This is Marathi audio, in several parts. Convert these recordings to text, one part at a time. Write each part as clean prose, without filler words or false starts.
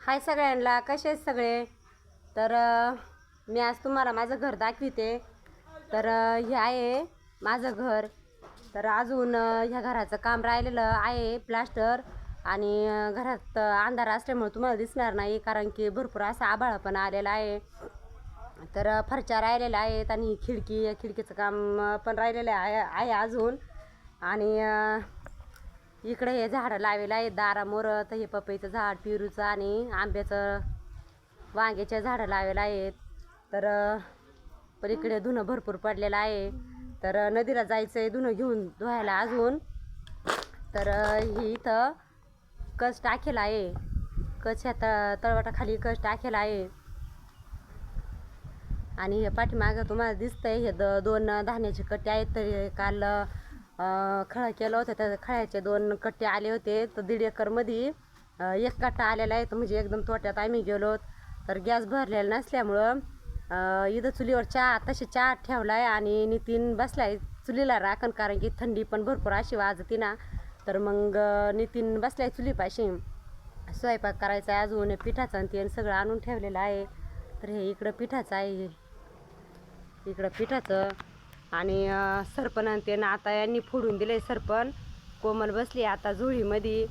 हाय सगळ्यांना, कसे आहेत सगळे? तर मी आज तुम्हाला माझं घर दाखविते. तर हे आहे माझं घर. तर अजून ह्या घराचं काम राहिलेलं आहे, प्लास्टर. आणि घरात अंधार असल्यामुळे तुम्हाला दिसणार नाही, कारण की भरपूर असा आभाळ पण आलेला आहे. तर फरच्या राहिलेल्या आहेत आणि खिडकीचं काम पण राहिलेलं आहे अजून. आणि इकडे हे झाडं लावलेलं आहे दारामोर. तर हे पपईचं झाड, पेरूचं आणि आंब्याचं, वांग्याचे झाडं लावलेलं आहेत. तर पण इकडे धुणं भरपूर पडलेलं आहे. तर नदीला जायचं आहे धुणं घेऊन धुवायला अजून. तर ही इथं कच टाकेला आहे, कच ह्या तळवाटाखाली कच टाकेला आहे. आणि हे पाठीमागं तुम्हाला दिसतंय हे दोन धान्याचे कट्टे आहेत. तर काल खळा केलं होतं, त्या खळ्याचे 2 कट्टे आले होते. तर 1.5 एकरमध्ये 1 कट्टा आलेला आहे. तर म्हणजे एकदम तोट्यात आम्ही गेलो. तर गॅस भरलेला नसल्यामुळं इथं चुलीवर चहा ठेवला आहे आणि नितीन बसला आहे चुलीला राखण, कारण की थंडी पण भरपूर अशी वाजते ना. तर मग नितीन बसला आहे चुलीपाशी. स्वयंपाक करायचा आहे अजून. पिठाचं आणि ते सगळं आणून ठेवलेलं आहे. तर हे इकडं पिठाचं आहे, इकडं पिठाचं. आणि सरपण आणि ते आता यांनी फोडून दिले सरपण. कोमल बसली आता झोळीमध्ये.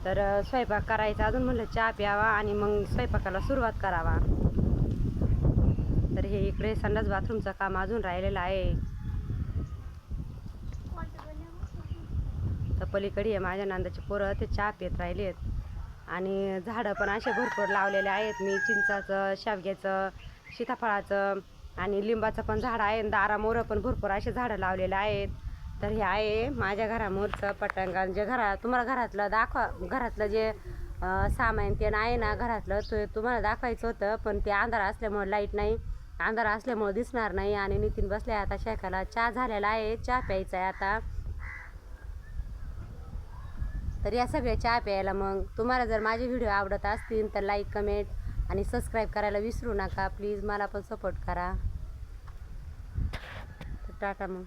तर स्वयंपाक करायचा अजून, म्हणलं चहा प्यावा आणि मग स्वयंपाकाला सुरुवात करावा. तर हे इकडे संडास बाथरूमचं काम अजून राहिलेलं आहे. तर पलीकडे आहे माझ्या नांदाचे पोरं, ते चहा पित राहिलेत. आणि झाडं पण असे भरपूर लावलेले आहेत मी, चिंचाचं, शेवग्याचं, सीताफळाचं आणि लिंबाचं पण झाड आहे. दारामोरं पण भरपूर असे झाडं लावलेले आहेत. तर हे आहे माझ्या घरामोरचं पटांगण. जे तुम्हाला घरातलं जे सामान ते आहे ना घरातलं, ते तुम्हाला दाखवायचं होतं. पण ते अंधार असल्यामुळे, लाईट नाही, अंधार असल्यामुळे दिसणार नाही. आणि नितीन बसले आता शेकाला. चहा झालेला आहे, चहा प्यायचा आहे आता. तर या सगळे चहा प्यायला. मग तुम्हाला जर माझे व्हिडिओ आवडत असतील तर लाईक, कमेंट आणि सबस्क्राईब करायला विसरू नका प्लीज. मला पण सपोर्ट करा. तर टाटा मग.